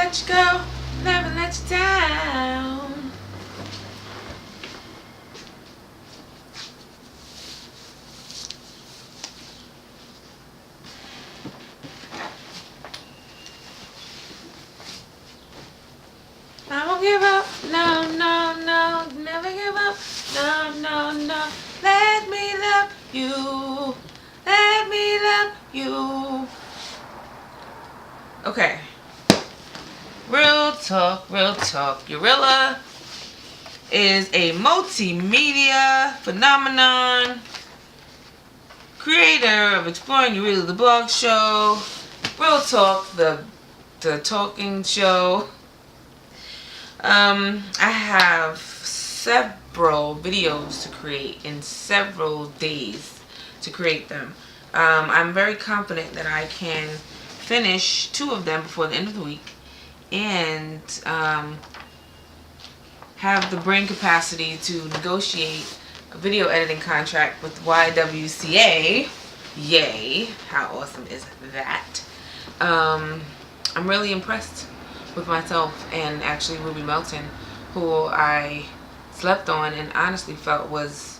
let you go, never let you down. I won't give up, no, no, no, never give up, no, no, no. Let me love you, let me love you. Okay. Real talk, real talk. Urilla is a multimedia phenomenon, creator of Exploring Urilla the Blog Show, Real Talk, the talking show. I have several videos to create in several days to create them. I'm very confident that I can finish 2 of them before the end of the week and have the brain capacity to negotiate a video editing contract with YWCA. Yay, how awesome is that? I'm really impressed with myself and actually Ruby Melton, who I slept on and honestly felt was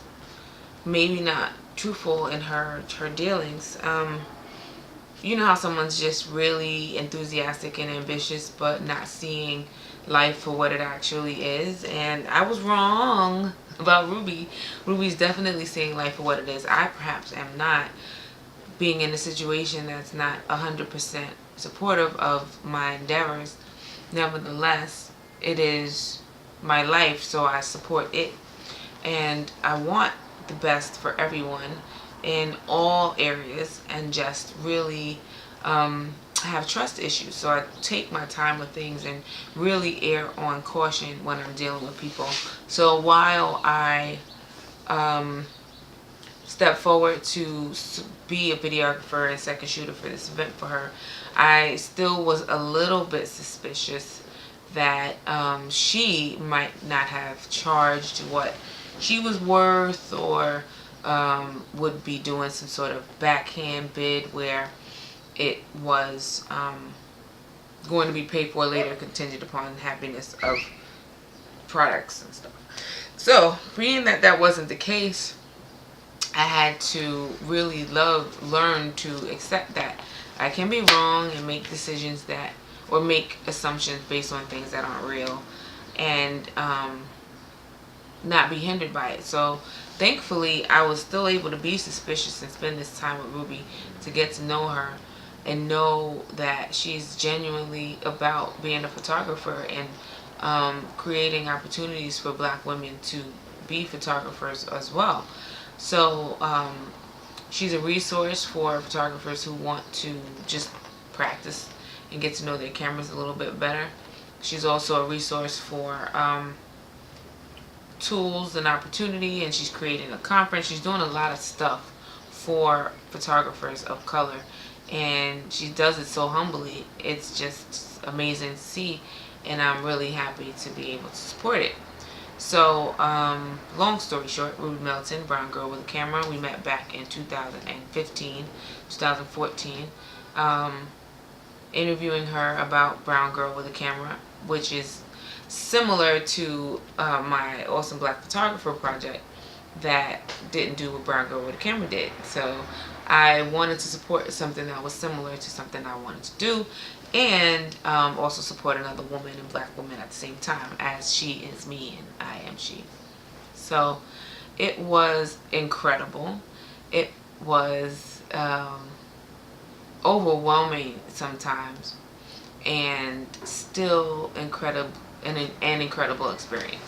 maybe not truthful in her dealings. You know how someone's just really enthusiastic and ambitious but not seeing life for what it actually is, and I was wrong about Ruby. Ruby's definitely seeing life for what it is. I perhaps am not, being in a situation that's not 100% supportive of my endeavors. Nevertheless, it is my life, so I support it, and I want the best for everyone in all areas, and just really have trust issues, so I take my time with things and really err on caution when I'm dealing with people. So while I stepped forward to be a videographer and second shooter for this event for her, I still was a little bit suspicious that she might not have charged what she was worth, or would be doing some sort of backhand bid where it was going to be paid for later, contingent upon happiness of products and stuff. So being that that wasn't the case, I had to really learn to accept that I can be wrong and make decisions that, or make assumptions based on things that aren't real, and not be hindered by it. So thankfully I was still able to be suspicious and spend this time with Ruby to get to know her and know that she's genuinely about being a photographer and creating opportunities for black women to be photographers as well. So she's a resource for photographers who want to just practice and get to know their cameras a little bit better. She's also a resource for tools and opportunity, and she's creating a conference. She's doing a lot of stuff for photographers of color, and she does it so humbly. It's just amazing to see, and I'm really happy to be able to support it. So long story short, Ruby Melton, Brown Girl with a Camera, we met back in 2015, 2014, interviewing her about Brown Girl with a Camera, which is similar to my Awesome Black Photographer project that didn't do what Brown Girl with a Camera did. So I wanted to support something that was similar to something I wanted to do, and also support another woman and black woman at the same time, as she is me and I am she. So it was incredible. It was overwhelming sometimes, and still incredible, an incredible experience.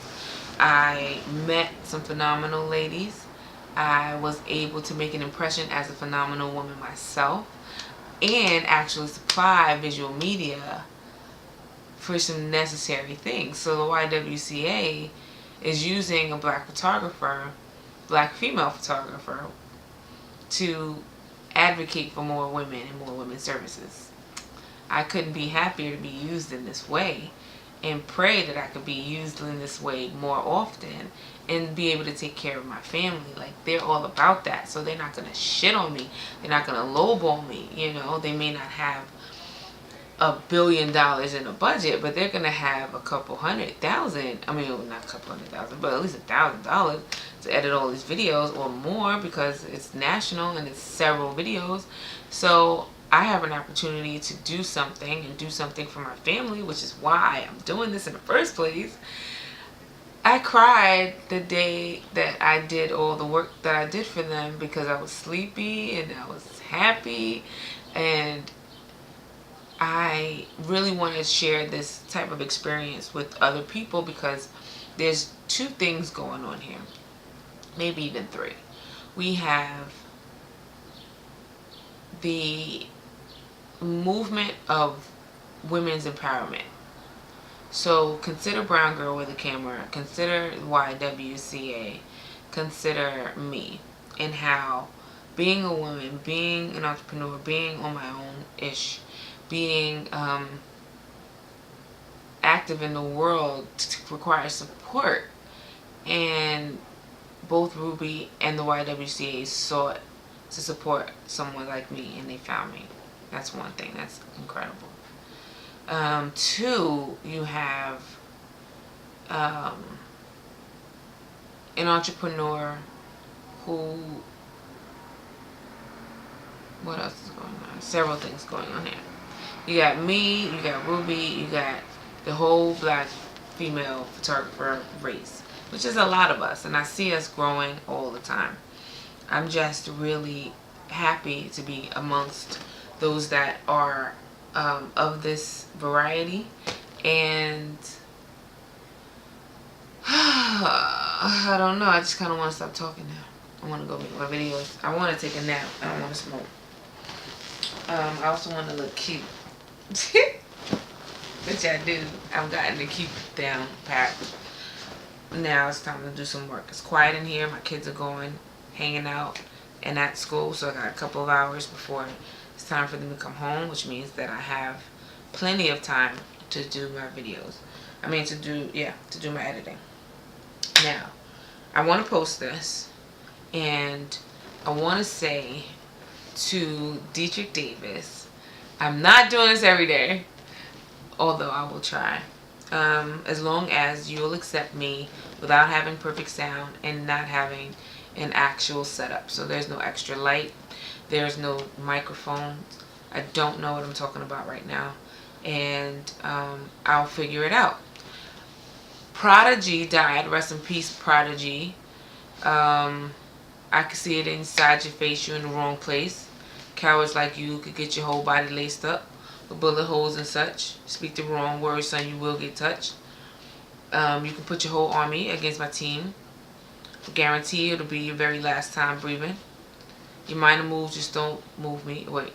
I met some phenomenal ladies. I was able to make an impression as a phenomenal woman myself, and actually supply visual media for some necessary things. So the YWCA is using a black photographer, black female photographer, to advocate for more women and more women's services. I couldn't be happier to be used in this way, and pray that I could be used in this way more often and be able to take care of my family. Like, they're all about that, so they're not going to shit on me. They're not going to lowball me, you know. They may not have $1 billion in a budget, but they're gonna have a couple $100,000. I mean, not a couple $100,000, but at least $1,000 to edit all these videos or more, because it's national and it's several videos. So I have an opportunity to do something and do something for my family, which is why I'm doing this in the first place. I cried the day that I did all the work that I did for them, because I was sleepy and I was happy, and I really want to share this type of experience with other people, because there's two things going on here, maybe even three. We have the movement of women's empowerment. So consider Brown Girl with a Camera, consider YWCA, consider me, and how being a woman, being an entrepreneur, being on my own-ish, being active in the world requires support. And both Ruby and the YWCA sought to support someone like me, and they found me. That's one thing. That's incredible. Two, you have an entrepreneur who, what else is going on? Several things going on here. You got me, you got Ruby, you got the whole black female photographer race, which is a lot of us, and I see us growing all the time. I'm just really happy to be amongst those that are of this variety. And I don't know, I just kind of want to stop talking now. I want to go make my videos. I want to take a nap. I don't want to smoke. I also want to look cute. Which I do. I've gotten to keep down packed. Now it's time to do some work. It's quiet in here. My kids are going, hanging out, and at school. So I got a couple of hours before it's time for them to come home, which means that I have plenty of time to do my videos. I mean, to do my editing. Now, I want to post this, and I want to say to Dietrich Davis, I'm not doing this every day, although I will try. As long as you'll accept me without having perfect sound and not having an actual setup. So there's no extra light, there's no microphones. I don't know what I'm talking about right now, and I'll figure it out. Prodigy died. Rest in peace, Prodigy. I could see it inside your face. You're in the wrong place. Cowards like you could get your whole body laced up with bullet holes and such. Speak the wrong words, son, you will get touched. You can put your whole army against my team. Guarantee it'll be your very last time breathing. Your minor moves, just don't move me. Wait.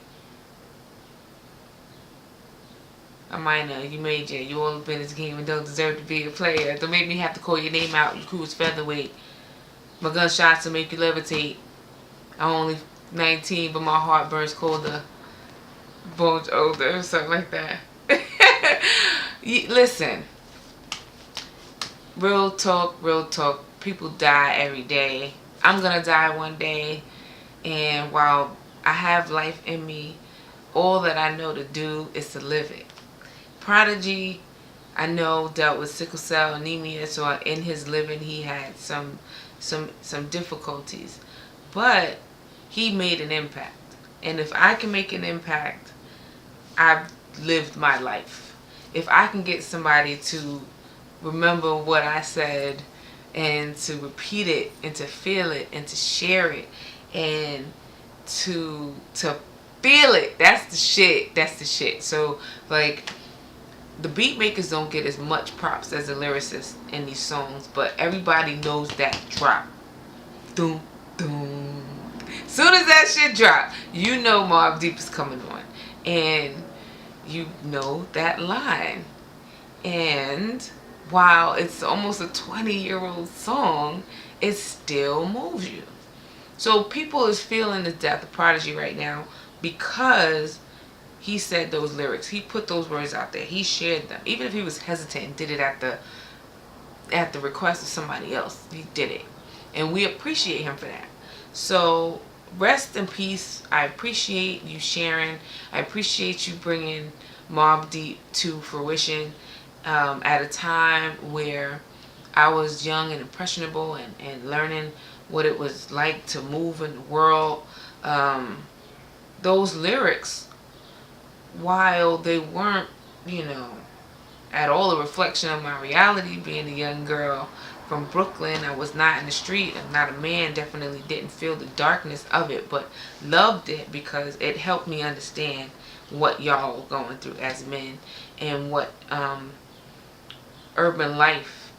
A minor, you major. You all up in this game and don't deserve to be a player. Don't make me have to call your name out. You cruise featherweight. My gunshots will make you levitate. I'm only 19, but my heart burns colder. Bones older, something like that. Listen. Real talk, real talk. People die every day. I'm gonna die one day. And while I have life in me, all that I know to do is to live it. Prodigy, I know, dealt with sickle cell anemia, so in his living he had some difficulties, but he made an impact. And if I can make an impact, I've lived my life. If I can get somebody to remember what I said and to repeat it and to feel it and to share it and to feel it, that's the shit. That's the shit. So like, the beat makers don't get as much props as the lyricists in these songs, but everybody knows that drop. Doom, doom. Soon as that shit drop, you know Mobb Deep is coming on. And you know that line. And while it's almost a 20-year-old song, it still moves you. So people is feeling the death of Prodigy right now because he said those lyrics. He put those words out there. He shared them. Even if he was hesitant and did it at the request of somebody else, he did it. And we appreciate him for that. So rest in peace. I appreciate you sharing. I appreciate you bringing Mobb Deep to fruition at a time where I was young and impressionable and learning what it was like to move in the world. Those lyrics, while they weren't, you know, at all a reflection of my reality, being a young girl from Brooklyn, I was not in the street. I'm not a man, definitely didn't feel the darkness of it, but loved it because it helped me understand what y'all were going through as men and what urban life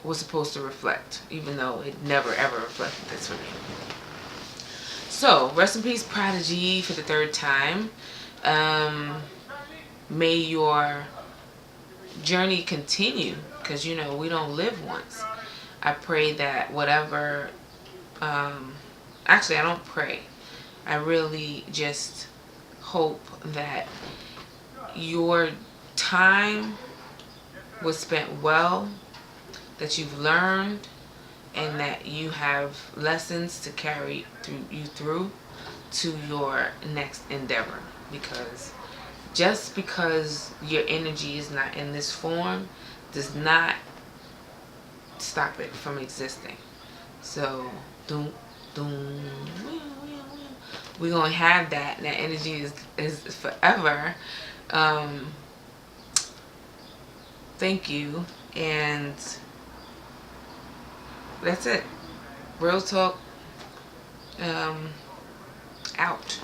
was supposed to reflect, even though it never ever reflected this for me. So, rest in peace, Prodigy, for the third time. May your journey continue, because you know we don't live once. I pray that whatever, actually I don't pray, I really just hope that your time was spent well, that you've learned, and that you have lessons to carry you through to your next endeavor. Because just because your energy is not in this form does not stop it from existing. So, we're going to have that. And that energy is forever. Thank you. And that's it. Real talk out.